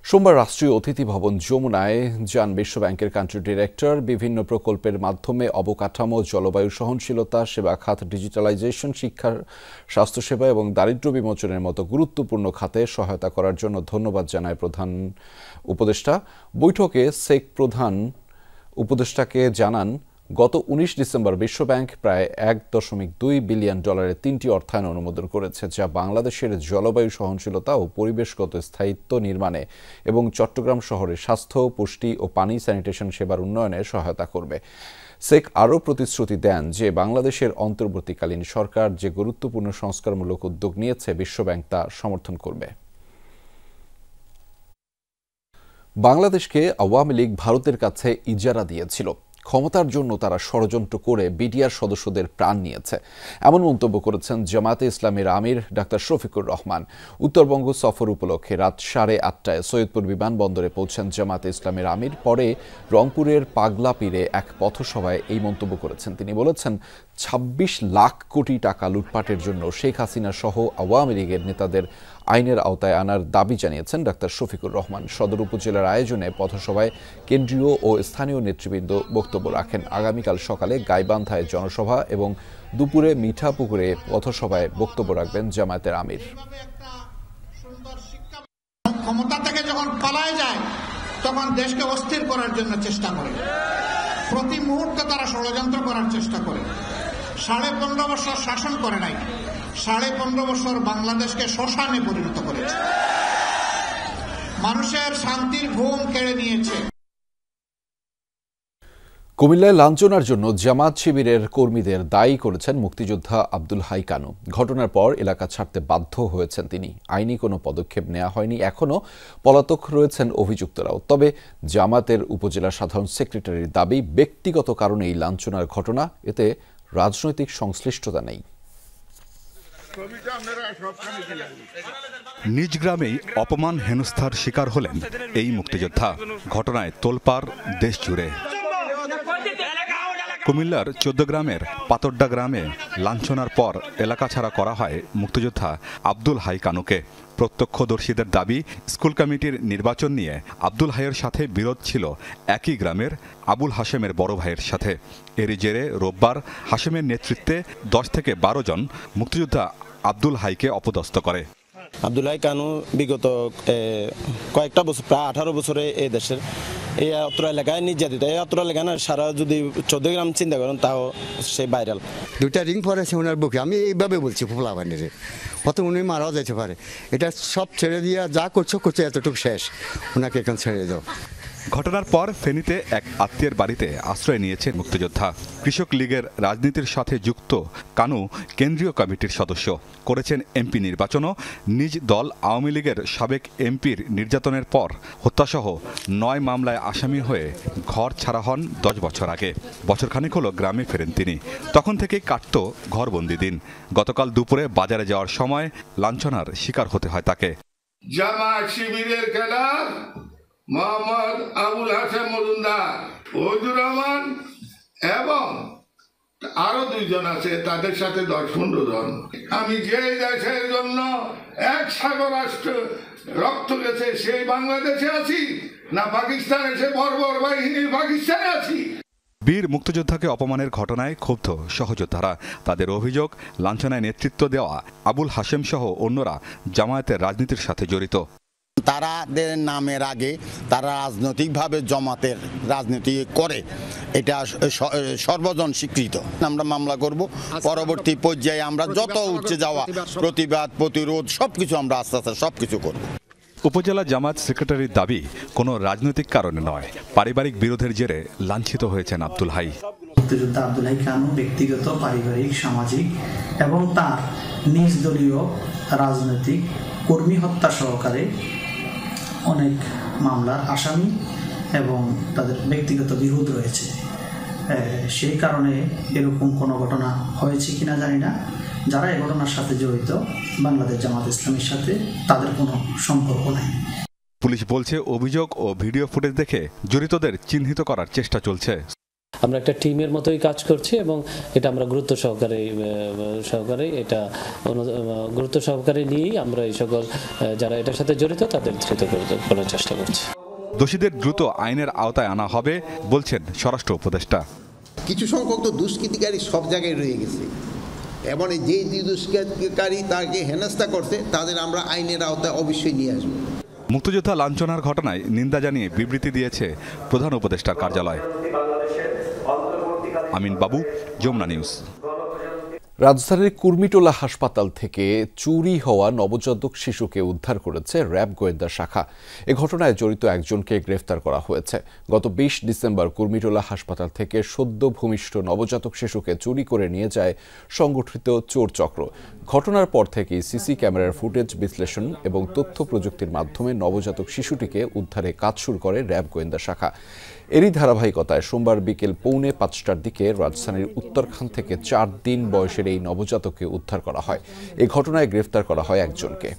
সোমবার রাষ্ট্রীয় অতিথি ভবন যমুনায় যান বিশ্বব্যাংকের কান্ট্রি ডিরেক্টর। বিভিন্ন প্রকল্পের মাধ্যমে অবকাঠামো, জলবায়ু সহনশীলতা, সেবা খাত ডিজিটালাইজেশন, শিক্ষা, স্বাস্থ্যসেবা এবং দারিদ্র্য বিমোচনের মতো গুরুত্বপূর্ণ খাতে সহায়তা করার জন্য ধন্যবাদ জানায় প্রধান উপদেষ্টা। বৈঠকে শেখ প্রধান উপদেষ্টাকে জানান, গত 19 ডিসেম্বর বিশ্বব্যাংক প্রায় $1.2 বিলিয়ন 3টি অর্থায়ন অনুমোদন করেছে, যা বাংলাদেশের জলবায়ু সহনশীলতা ও পরিবেশগত স্থায়িত্ব নির্মাণে এবং চট্টগ্রাম শহরে স্বাস্থ্য, পুষ্টি ও পানি স্যানিটেশন সেবার উন্নয়নে সহায়তা করবে। শেখ আরও প্রতিশ্রুতি দেন যে বাংলাদেশের অন্তর্বর্তীকালীন সরকার যে গুরুত্বপূর্ণ সংস্কারমূলক উদ্যোগ নিয়েছে, বিশ্বব্যাংক তা সমর্থন করবে। বাংলাদেশকে আওয়ামী লীগ ভারতের কাছে ইজারা দিয়েছিল। ক্ষমতার জন্য তারা ষড়যন্ত্র করে বিডিআর সদস্যদের প্রাণ নিয়েছে, এমন মন্তব্য করেছেন জামায়াতে ইসলামীর আমির ডাক্তার শফিকুর রহমান। উত্তরবঙ্গ সফর উপলক্ষে রাত 8:30টায় সৈয়দপুর বিমানবন্দরে পৌঁছেন জামায়াতে ইসলামীর আমির। পরে রংপুরের পাগলা পীরে এক পথসভায় এই মন্তব্য করেছেন। তিনি বলেছেন, 26 লাখ কোটি টাকা লুটপাটের জন্য শেখ হাসিনা সহ আওয়ামী লীগের নেতাদের আইনের আওতায় আনার দাবি জানিয়েছেন ডাক্তার শফিকুর রহমান। সদর উপজেলার আয়োজনে পথসভায় কেন্দ্রীয় ও স্থানীয় নেতৃবৃন্দ বক্তব্য রাখেন। আগামীকাল সকালে গাইবান্ধায় জনসভা এবং দুপুরে মিঠাপুকুরে পথসভায় বক্তব্য রাখবেন জামায়াতের আমির। ক্ষমতা থেকে যখন পালায় যায় তখন দেশকে অস্থির করার জন্য চেষ্টা করে, প্রতি মুহূর্তে তারা ষড়যন্ত্র করার চেষ্টা করে। 15.5 বছর শাসন করে নাই, 15.5 বছর বাংলাদেশকে শ্মশানে পরিণত করেছে, মানুষের শান্তির ঘুম কেড়ে নিয়েছে। কুমিল্লায় লাঞ্ছনার জন্য জামাত শিবিরের কর্মীদের দায়ী করেছেন মুক্তিযোদ্ধা আব্দুল হাই কানু। ঘটনার পর এলাকা ছাড়তে বাধ্য হয়েছেন তিনি। আইনি কোনো পদক্ষেপ নেওয়া হয়নি, এখনও পলাতক রয়েছেন অভিযুক্তরাও। তবে জামাতের উপজেলা সাধারণ সেক্রেটারির দাবি, ব্যক্তিগত কারণে এই লাঞ্ছনার ঘটনা, এতে রাজনৈতিক সংশ্লিষ্টতা নেই। নিজ গ্রামেই অপমান হেনস্থার শিকার হলেন এই মুক্তিযোদ্ধা। ঘটনায় তোলপাড় দেশ জুড়ে। কুমিল্লার 14 গ্রামের পাতরডা গ্রামে লাঞ্ছনার পর এলাকা ছাড়া করা হয় মুক্তিযোদ্ধা আব্দুল হাই কানুকে। প্রত্যক্ষদর্শীদের দাবি, স্কুল কমিটির নির্বাচন নিয়ে আব্দুল হাইয়ের সাথে বিরোধ ছিল একই গ্রামের আবুল হাশেমের বড় ভাইয়ের সাথে। এরই জেরে রোববার হাশেমের নেতৃত্বে 10 থেকে 12 জন মুক্তিযোদ্ধা আব্দুল হাইকে অপদস্থ করে। আব্দুল হাই কানু বিগত কয়েকটা বছর, প্রায় 18 বছরে এই দেশের এই অত্র এলাকায় নির্যাতিত। এই অত্র এলাকায় না, সারা যদি 14 গ্রাম চিন্তা করেন তাও সে ভাইরাল। 2টা রিং পরেছে ওনার বুকে। আমি এইভাবে বলছি, ফোলা বানিয়ে হয়তো উনি মারাও যেতে পারে। এটা সব ছেড়ে দিয়ে যা করছো এতটুকু শেষ, ওনাকে এখন ছেড়ে দাও। ঘটনার পর ফেনীতে এক আত্মীয়ের বাড়িতে আশ্রয় নিয়েছেন মুক্তিযোদ্ধা। কৃষক লীগের রাজনীতির সাথে যুক্ত কানু কেন্দ্রীয় কমিটির সদস্য, করেছেন এমপি নির্বাচনও। নিজ দল আওয়ামী লীগের সাবেক এমপির নির্যাতনের পর হত্যাসহ 9 মামলায় আসামি হয়ে ঘর ছাড়া হন 10 বছর আগে। বছরখানেক হলো গ্রামে ফেরেন তিনি। তখন থেকেই কাটত ঘরবন্দি দিন। গতকাল দুপুরে বাজারে যাওয়ার সময় লাঞ্ছনার শিকার হতে হয় তাকে। জামাত শিবিরের ক্যাডার মোহাম্মদ আবুল হাশেম মজুমদার, ফজলুর রহমান এবং আরো 2 জন আছে, তাদের সাথে 10-15 জন। আমি যে দেশের জন্য এক সাগর রাষ্ট্র রক্ত গেছে সেই বাংলাদেশে আছি, না পাকিস্তানে সে বর্বর বাহিনীর পাকিস্তানে আছি। বীর মুক্তিযোদ্ধাকে অপমানের ঘটনায় ক্ষুব্ধ সহযোদ্ধারা। তাদের অভিযোগ, লাঞ্ছনায় নেতৃত্ব দেওয়া আবুল হাশেম সহ অন্যরা জামায়াতের রাজনীতির সাথে জড়িত। তারাদের নামের আগে তারা রাজনৈতিকভাবে জামাতের রাজনীতি করে, এটা সর্বজন স্বীকৃত। আমরা মামলা করব, পরবর্তী পর্যায়ে আমরা যত উঠে যাওয়া প্রতিবাদ, প্রতিরোধ সবকিছু আমরা আস্তে আস্তে সবকিছু করব। উপজেলা জামায়াত সেক্রেটারির দাবি, কোনো রাজনৈতিক কারণে নয়, পারিবারিক বিরোধের জেরে লাঞ্ছিত হয়েছেন আব্দুল হাই। মুক্তিযোদ্ধা আব্দুল হাই কানু ব্যক্তিগত, পারিবারিক, সামাজিক এবং তার নিজ দলীয় রাজনৈতিক কর্মী হত্যা সহকারে অনেক মামলার আসামি এবং তাদের ব্যক্তিগত বিরোধ রয়েছে। সেই কারণে এরকম কোনো ঘটনা হয়েছে কিনা জানি না। যারা এই ঘটনার সাথে জড়িত বাংলাদেশ জামাত ইসলামীর সাথে তাদের কোনো সম্পর্ক নাই। পুলিশ বলছে অভিযোগ ও ভিডিও ফুটেজ দেখে জড়িতদের চিহ্নিত করার চেষ্টা চলছে। আমরা একটা টিমের মতোই কাজ করছি এবং এটা আমরা গুরুত্ব সহকারে নিয়েই আমরা এই সকল যারা এটার সাথে জড়িত তাদের ধৃত করার চেষ্টা করছি। দোষীদের দ্রুত আইনের আওতায় আনা হবে বলছেন স্বরাষ্ট্র উপদেষ্টা। কিছু সংখ্যক তো দুষ্কৃতিকারী সব জায়গায় রয়ে গেছে এবং যে দুষ্কৃতিকারী তাকে হেনস্থা করছে তাদের আমরা আইনের আওতায় অবশ্যই নিয়ে আসবো। মুক্তিযোদ্ধা লাঞ্ছনার ঘটনায় নিন্দা জানিয়ে বিবৃতি দিয়েছে প্রধান উপদেষ্টার কার্যালয়। আমিন বাবু, যমুনা নিউজ। রাজধানীর কুর্মিটোলা হাসপাতাল থেকে চুরি হওয়া নবজাতক শিশুকে উদ্ধার করেছে র্যাব গোয়েন্দা শাখা। এ ঘটনায় জড়িত একজনকে গ্রেফতার করা হয়েছে। গত ২০ ডিসেম্বর কুর্মিটোলা হাসপাতাল থেকে সদ্য ভূমিষ্ঠ নবজাতক শিশুকে চুরি করে নিয়ে যায় সংগঠিত চোর চক্র। ঘটনার পর থেকেই সিসি ক্যামেরার ফুটেজ বিশ্লেষণ এবং তথ্য প্রযুক্তির মাধ্যমে নবজাতক শিশুটিকে উদ্ধারে কাজ শুরু করে র্যাব গোয়েন্দা শাখা। এরই ধারাবাহিকতায় সোমবার বিকেল 4:45টার দিকে রাজধানীর উত্তরখান থেকে 4 দিন বয়সের এই নবজাতককে উদ্ধার করা হয়। এই ঘটনায় গ্রেফতার করা হয় একজনকে।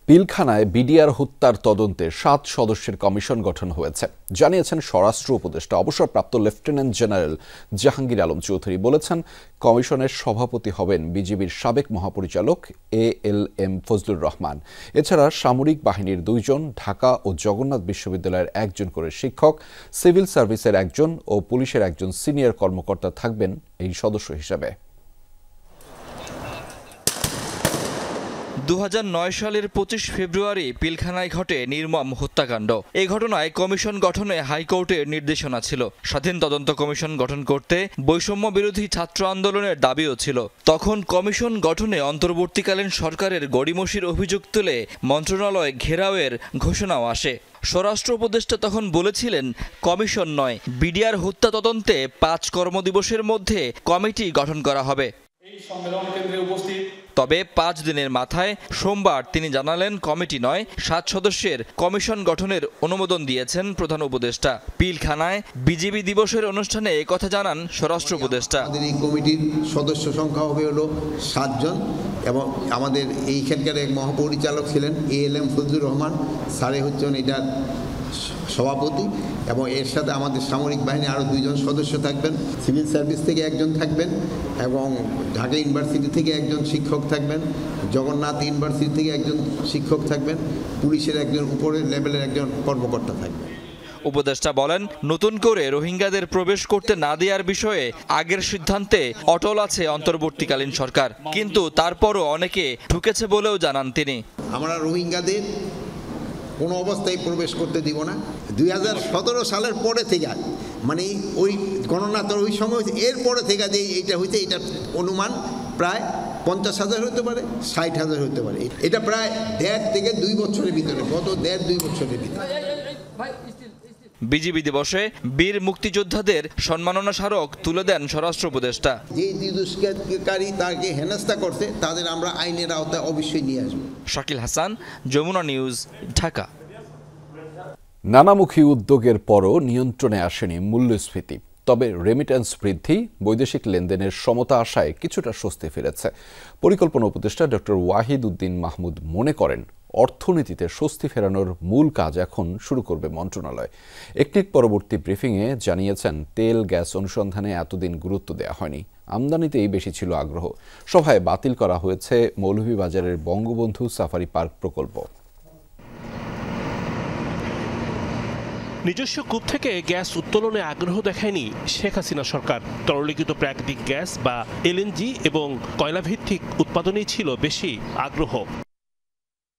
পিলখানায় বিডিআর হত্যার তদন্তে 7 সদস্যের কমিশন গঠন হয়েছে জানিয়েছেন স্বরাষ্ট্র উপদেষ্টা অবসরপ্রাপ্ত লেফটেন্যান্ট জেনারেল জাহাঙ্গীর আলম চৌধুরী। বলেছেন, কমিশনের সভাপতি হবেন বিজিবির সাবেক মহাপরিচালক ALM ফজলুর রহমান। এছাড়া সামরিক বাহিনীর 2 জন, ঢাকা ও জগন্নাথ বিশ্ববিদ্যালয়ের 1 জন করে শিক্ষক, সিভিল সার্ভিসের 1 জন ও পুলিশের 1 জন সিনিয়র কর্মকর্তা থাকবেন এই সদস্য হিসেবে। 2009 সালের 25 ফেব্রুয়ারি পিলখানায় ঘটে নির্মম হত্যাকাণ্ড। এই ঘটনায় কমিশন গঠনে হাইকোর্টের নির্দেশনা ছিল। স্বাধীন তদন্ত কমিশন গঠন করতে বৈষম্য বিরোধী ছাত্র আন্দোলনের দাবিও ছিল। তখন কমিশন গঠনে অন্তর্বর্তীকালীন সরকারের গড়িমসির অভিযোগ তুলে মন্ত্রণালয় ঘেরাওয়ের ঘোষণাও আসে। স্বরাষ্ট্র উপদেষ্টা তখন বলেছিলেন, কমিশন নয়, বিডিআর হত্যা তদন্তে 5 কর্মদিবসের মধ্যে কমিটি গঠন করা হবে। তবে 5 দিনের মাথায় সোমবার তিনি জানালেন, কমিটি নয়, 7 সদস্যের কমিশন গঠনের অনুমোদন দিয়েছেন প্রধান উপদেষ্টা। পিলখানায় বিজিবি দিবসের অনুষ্ঠানে একথা জানান স্বরাষ্ট্র উপদেষ্টা। এই কমিটির সদস্য সংখ্যা হবে হলো 7 জন এবং আমাদের এইখানকার এক মহাপরিচালক ছিলেন ALM ফজলুর রহমান, স্যারে হচ্ছেন এটার সভাপতি এবং এর সাথে আমাদের সামরিক বাহিনী আরও 2 জন সদস্য থাকবেন, সিভিল সার্ভিস থেকে 1 জন থাকবেন এবং ঢাকা ইউনিভার্সিটি থেকে 1 জন শিক্ষক থাকবেন, জগন্নাথ ইউনিভার্সিটি থেকে 1 জন শিক্ষক থাকবেন, পুলিশের 1 জন উপরের লেভেলের 1 জন কর্মকর্তা থাকবেন। উপদেষ্টা বলেন, নতুন করে রোহিঙ্গাদের প্রবেশ করতে না দেওয়ার বিষয়ে আগের সিদ্ধান্তে অটল আছে অন্তর্বর্তীকালীন সরকার, কিন্তু তারপরও অনেকে ঢুকেছে বলেও জানান তিনি। আমরা রোহিঙ্গাদের কোনো অবস্থায় প্রবেশ করতে দিব না। 2017 সালের পরে থেকে মানে ওই গণনা তো ওই সময় হয়েছে, এরপরে থেকে যে এইটা হয়েছে, এটার অনুমান প্রায় 50,000 হতে পারে, 60,000 হতে পারে। এটা প্রায় 1.5 থেকে 2 বছরের ভিতরে, গত 1.5-2 বছরের ভিতরে। বিজিবি দিবসে বীর মুক্তিযোদ্ধাদের সম্মাননা স্মারক তুলে দেন স্বরাষ্ট্র উপদেষ্টা। যে দুষ্কৃতিকারী তাকে হেনস্থা করছে তাদের আমরা আইনের আওতায় অবশ্যই নিয়ে আসবো। শাকিল হাসান, যমুনা নিউজ, ঢাকা। নানামুখী উদ্যোগের পরও নিয়ন্ত্রণে আসেনি মূল্যস্ফীতি। তবে রেমিট্যান্স বৃদ্ধি, বৈদেশিক লেনদেনের সমতা আশায় কিছুটা স্বস্তি ফিরেছে। পরিকল্পনা উপদেষ্টা ডক্টর ওয়াহিদ উদ্দিন মাহমুদ মনে করেন, অর্থনীতিতে স্বস্তি ফেরানোর মূল কাজ এখন শুরু করবে মন্ত্রণালয়। একনেক পরবর্তী ব্রিফিংয়ে জানিয়েছেন, তেল গ্যাস অনুসন্ধানে এতদিন গুরুত্ব দেওয়া হয়নি, আমদানিতেই বেশি ছিল আগ্রহ। সভায় বাতিল করা হয়েছে মৌলভীবাজারের বঙ্গবন্ধু সাফারি পার্ক প্রকল্প। নিজস্ব কূপ থেকে গ্যাস উত্তোলনে আগ্রহ দেখায়নি শেখ হাসিনা সরকার। তরলীকৃত প্রাকৃতিক গ্যাস বা LNG এবং কয়লাভিত্তিক উৎপাদনেই ছিল বেশি আগ্রহ।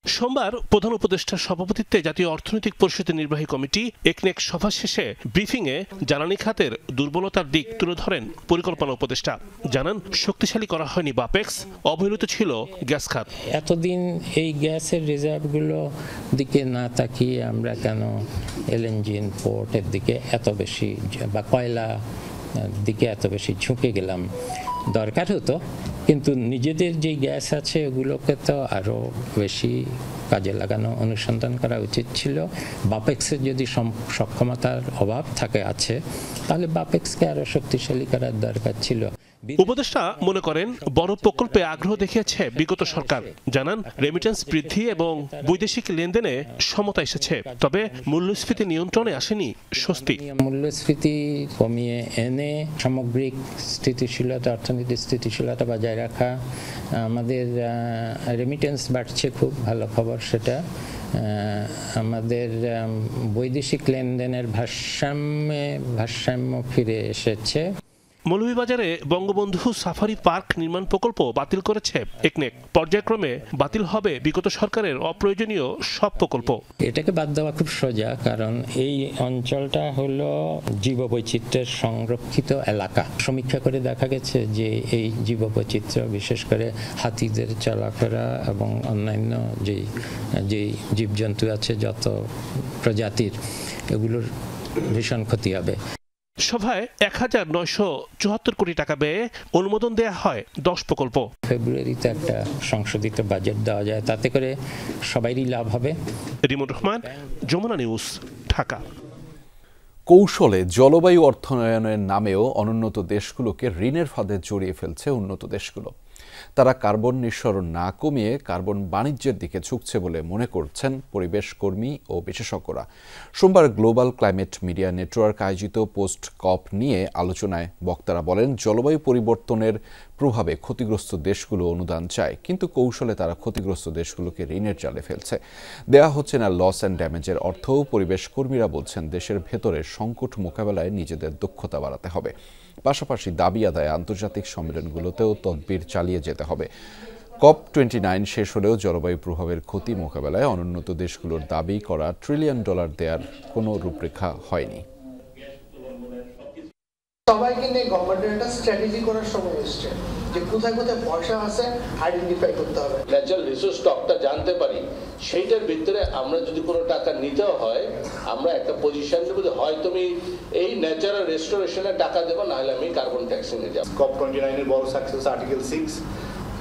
সোমবার প্রধান উপদেষ্টার সভাপতিত্বে জাতীয় অর্থনৈতিক পরিষদের নির্বাহী কমিটি একনেক সভা শেষে ব্রিফিংয়ে জ্বালানি খাতের দুর্বলতার দিক তুলে ধরেন পরিকল্পনা উপদেষ্টা। জানান, শক্তিশালী করা হয়নি বাপেক্স, অবহেলিত ছিল গ্যাস খাত। এতদিন এই গ্যাসের রিজার্ভগুলো দিকে না তাকিয়ে আমরা কেন LNG ইম্পোর্টের দিকে এত বেশি বা কয়লা দিকে এত বেশি ঝুঁকে গেলাম? দরকার হতো, কিন্তু নিজেদের যে গ্যাস আছে ওগুলোকে তো আরও বেশি কাজে লাগানো অনুসন্ধান করা উচিত ছিল। বাপেক্সের যদি সক্ষমতার অভাব আছে তাহলে বাপেক্সকে আরো শক্তিশালী করার দরকার ছিল। উপদেষ্টা মনে করেন বড় প্রকল্পে আগ্রহ দেখিয়েছে বিগত সরকার। জানান রেমিটেন্স বৃদ্ধি এবং বৈদেশিক লেনদেনে সমতা এসেছে, তবে মূল্যস্ফীতি নিয়ন্ত্রণে আসেনি স্বস্তি। মূল্যস্ফীতি কমিয়ে এনে সামগ্রিক স্থিতিশীলতা, অর্থনীতির স্থিতিশীলতা বজায় রাখা, আমাদের রেমিটেন্স বাড়ছে, খুব ভালো খবর সেটা। আমাদের বৈদেশিক লেনদেনের ভারসাম্য ফিরে এসেছে। মৌলভীবাজারে বঙ্গবন্ধু সাফারি পার্ক নির্মাণ প্রকল্প বাতিল করেছে একনেক। পর্যায়ক্রমে বাতিল হবে বিগত সরকারের অপ্রয়োজনীয় সব প্রকল্প। এটাকে বাদ দেওয়া খুব সোজা, কারণ এই অঞ্চলটা হলো জীববৈচিত্র্যের সংরক্ষিত এলাকা। সমীক্ষা করে দেখা গেছে যে এই জীববৈচিত্র্য, বিশেষ করে হাতিদের চলাফেরা এবং অন্যান্য যেই জীবজন্তু আছে যত প্রজাতির, এগুলোর ভীষণ ক্ষতি হবে। সভায় 1974 কোটি টাকা ব্যয়ে অনুমোদন দেয়া হয় 10 প্রকল্প। ফেব্রুয়ারিতে একটা সংশোধিত বাজেট দেওয়া যায়, তাতে করে সবারই লাভ হবে। রিমন রহমান, যমুনা নিউজ, ঢাকা। কৌশলে জলবায়ু অর্থায়নের নামেও অনুন্নত দেশগুলোকে ঋণের ফাঁদে জড়িয়ে ফেলছে উন্নত দেশগুলো। তারা কার্বন নিঃসরণ না কমিয়ে কার্বন বাণিজ্যের দিকে ঝুঁকছে বলে মনে করছেন পরিবেশ কর্মী ও বিশেষজ্ঞরা। সোমবার গ্লোবাল ক্লাইমেট মিডিয়া নেটওয়ার্ক আয়োজিত পোস্ট কপ নিয়ে আলোচনায় বক্তারা বলেন, জলবায়ু পরিবর্তনের প্রভাবে ক্ষতিগ্রস্ত দেশগুলো অনুদান চায়, কিন্তু কৌশলে তারা ক্ষতিগ্রস্ত দেশগুলোকে ঋণের জালে ফেলছে। দেয়া হচ্ছে না লস অ্যান্ড ড্যামেজের অর্থও। পরিবেশ কর্মীরা বলছেন, দেশের ভেতরে সংকট মোকাবেলায় নিজেদের দক্ষতা বাড়াতে হবে। পাশাপাশি দাবি আদায়ে আন্তর্জাতিক সম্মেলনগুলোতেও তদবির চালিয়ে যেতে হবে। COP29 শেষ হলেও জলবায়ু প্রভাবের ক্ষতি মোকাবেলায় অনুন্নত দেশগুলোর দাবি করা $1 ট্রিলিয়ন দেওয়ার কোনো রূপরেখা হয়নি। সবাইকে নিয়ে গভর্নমেন্টের একটা স্ট্র্যাটেজি করার সময় এসছে যে কোথায় কোথায় পয়সা আছে আইডেন্টিফাই করতে হবে। ন্যাচারাল রিসোর্স স্টকটা জানতে পারি, সেইটার ভিতরে আমরা যদি কোনো টাকা নিতেও হয়, আমরা একটা পজিশন নেব যে হয় তুমি এই ন্যাচারাল রেস্টোরেশনের টাকা দেবো, নাহলে আমি কার্বন ট্যাক্সিং এ যাব। COP29 এর বড় সাকসেস আর্টিকেল 6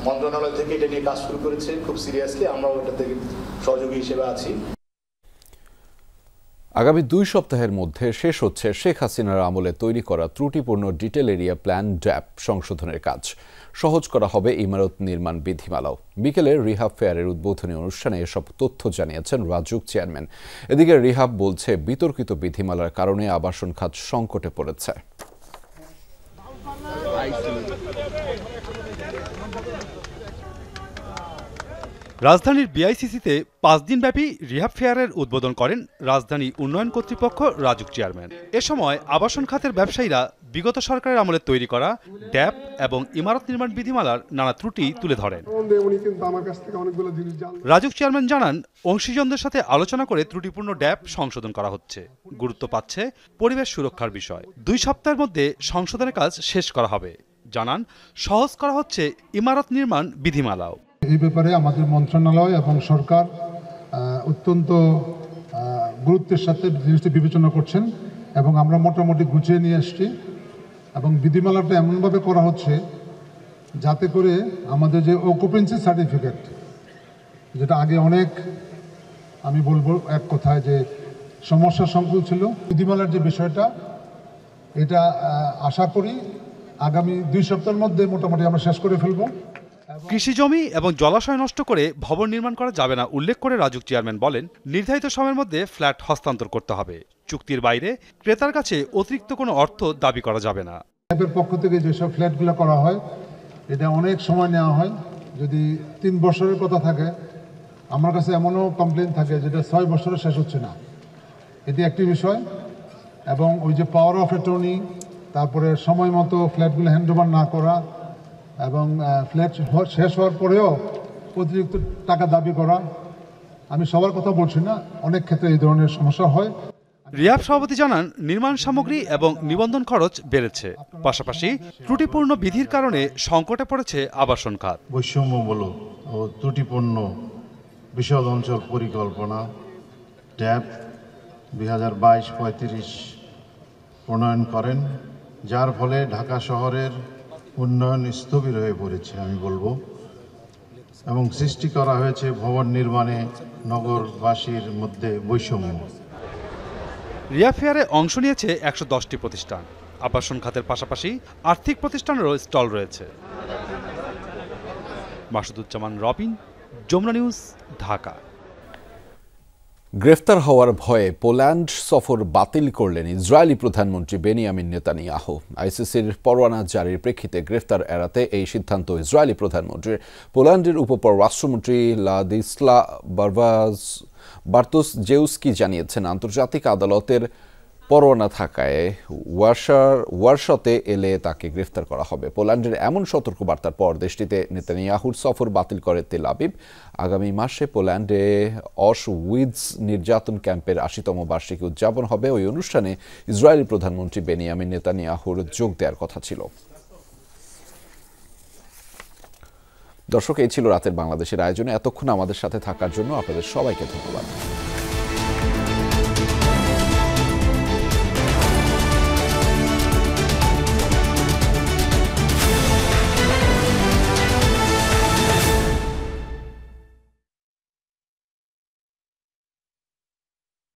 মন্ত্রণালয় থেকে এটা নিয়ে কাজ শুরু করেছে খুব সিরিয়াসলি। আমরাও এটা থেকে সহযোগী হিসেবে আছি। আগামী 2 সপ্তাহের মধ্যে শেষ হচ্ছে শেখ হাসিনার আমলে তৈরি করা ত্রুটিপূর্ণ ডিটেল এরিয়া প্ল্যান ড্যাপ সংশোধনের কাজ। সহজ করা হবে ইমারত নির্মাণ বিধিমালাও। বিকেলে রিহাব ফেয়ারের উদ্বোধনী অনুষ্ঠানে এসব তথ্য জানিয়েছেন রাজুক চেয়ারম্যান। এদিকে রিহাব বলছে, বিতর্কিত বিধিমালার কারণে আবাসন খাত সংকটে পড়েছে। রাজধানীর বিআইসিসিতে 5 দিনব্যাপী রিহাব ফেয়ারের উদ্বোধন করেন রাজধানী উন্নয়ন কর্তৃপক্ষ রাজুক চেয়ারম্যান। এ সময় আবাসন খাতের ব্যবসায়ীরা বিগত সরকারের আমলে তৈরি করা ড্যাপ এবং ইমারত নির্মাণ বিধিমালার নানা ত্রুটি তুলে ধরেন। রাজুক চেয়ারম্যান জানান, অংশীজনদের সাথে আলোচনা করে ত্রুটিপূর্ণ ড্যাপ সংশোধন করা হচ্ছে। গুরুত্ব পাচ্ছে পরিবেশ সুরক্ষার বিষয়। 2 সপ্তাহের মধ্যে সংশোধনের কাজ শেষ করা হবে। জানান, সহজ করা হচ্ছে ইমারত নির্মাণ বিধিমালাও। এই ব্যাপারে আমাদের মন্ত্রণালয় এবং সরকার অত্যন্ত গুরুত্বের সাথে জিনিসটি বিবেচনা করছেন এবং আমরা মোটামুটি গুছিয়ে নিয়ে আসছি এবং বিধিমালাটা এমনভাবে করা হচ্ছে যাতে করে আমাদের যে অকুপেন্সি সার্টিফিকেট, যেটা আগে অনেক, আমি বলবো এক কথায় যে সমস্যা সংকুল ছিল, বিধিমালার যে বিষয়টা, এটা আশা করি আগামী 2 সপ্তাহের মধ্যে মোটামুটি আমরা শেষ করে ফেলবো। কৃষি জমি এবং জলাশয় নষ্ট করে ভবন নির্মাণ করা যাবে না উল্লেখ করে রাজুক চেয়ারম্যান বলেন, নির্ধারিত সময়ের মধ্যে ফ্ল্যাট হস্তান্তর করতে হবে। চুক্তির বাইরে ক্রেতার কাছে অতিরিক্ত কোনো অর্থ দাবি করা যাবে না। র্যাবের পক্ষ থেকে যেসব ফ্ল্যাটগুলো করা হয়, এটা অনেক সময় নেওয়া হয়। যদি 3 বছরের কথা থাকে, আমার কাছে এমনও কমপ্লেন থাকে যেটা 6 বছরে শেষ হচ্ছে না। এটি একটি বিষয়। এবং ওই যে পাওয়ার অফ অ্যাটর্নি, তারপরে সময় মতো ফ্ল্যাটগুলো হ্যান্ডওভার না করা এবং ফ্ল্যাট শেষ হওয়ার পরেও অতিরিক্ত টাকা দাবি করা, আমি সবার কথা বলছি না, অনেক ক্ষেত্রে এই ধরনের সমস্যা হয়। রিহাব সভাপতি জানান, নির্মাণ সামগ্রী এবং নিবন্ধন খরচ বেড়েছে। পাশাপাশি ত্রুটিপূর্ণ বিধির কারণে সংকটে পড়েছে আবাসন খাত। বৈষম্যমূলক ও ত্রুটিপূর্ণ বিশদ অঞ্চল পরিকল্পনা ড্যাপ 2022-35 প্রণয়ন করেন, যার ফলে ঢাকা শহরের উন্নয়ন স্থবির হয়ে পড়েছে। আমি বলবো এবং সৃষ্টি করা হয়েছে ভবন নির্মাণে নগরবাসীর মধ্যে বৈষম্য। রিয়া ফেয়ারে অংশ নিয়েছে 110টি প্রতিষ্ঠান। আবাসন খাতের পাশাপাশি আর্থিক প্রতিষ্ঠানেরও স্টল রয়েছে। মাসুদুজ্জামান রবিন, যমুনা নিউজ, ঢাকা। গ্রেফতার হওয়ার ভয়ে পোল্যান্ড সফর বাতিল করলেন ইসরায়েলি প্রধানমন্ত্রী বেনিয়ামিন নেতানিয়াহু। আইসিসির পরোয়ানা জারির প্রেক্ষিতে গ্রেফতার এড়াতে এই সিদ্ধান্ত ইসরায়েলি প্রধানমন্ত্রীর। পোল্যান্ডের উপপররাষ্ট্রমন্ত্রী লাদিস্লা বার্তোস-জেউস্কি জানিয়েছেন, আন্তর্জাতিক আদালতের পরোয়ানা থাকায় ওয়ারশতে এলে তাকে গ্রেফতার করা হবে। পোল্যান্ডের এমন সতর্কবার্তার পর দেশটিতে নেতানিয়াহুর সফর বাতিল করে তেল আবিব। আগামী মাসে পোল্যান্ডে অশউইৎজ নির্যাতন ক্যাম্পের ৮০তম বার্ষিকী উদযাপন হবে। ওই অনুষ্ঠানে ইসরায়েলি প্রধানমন্ত্রী বেনিয়ামিন নেতানিয়াহুর যোগ দেওয়ার কথা ছিল। দর্শক, এই ছিল রাতের বাংলাদেশের আয়োজনে। এতক্ষণ আমাদের সাথে থাকার জন্য আপনাদের সবাইকে ধন্যবাদ।